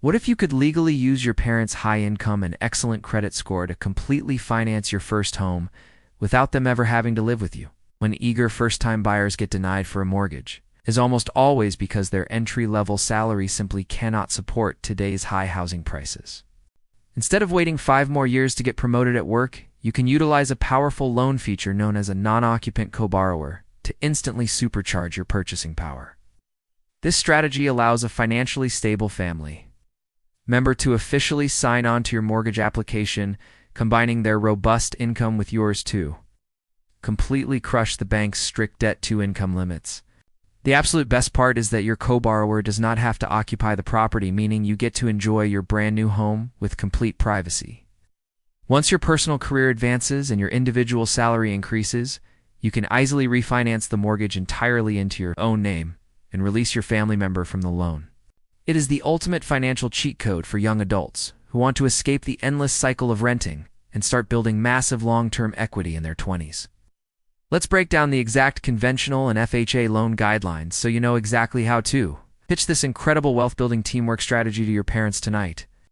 What if you could legally use your parents' high income and excellent credit score to completely finance your first home without them ever having to live with you? When eager first-time buyers get denied for a mortgage, is almost always because their entry-level salary simply cannot support today's high housing prices. Instead of waiting 5 more years to get promoted at work, you can utilize a powerful loan feature known as a non-occupant co-borrower to instantly supercharge your purchasing power. This strategy allows a financially stable family member to officially sign on to your mortgage application, combining their robust income with yours to completely crush the bank's strict debt-to-income limits. The absolute best part is that your co-borrower does not have to occupy the property, meaning you get to enjoy your brand new home with complete privacy. Once your personal career advances and your individual salary increases, you can easily refinance the mortgage entirely into your own name and release your family member from the loan. It is the ultimate financial cheat code for young adults who want to escape the endless cycle of renting and start building massive long-term equity in their 20s. Let's break down the exact conventional and FHA loan guidelines so you know exactly how to pitch this incredible wealth-building teamwork strategy to your parents tonight.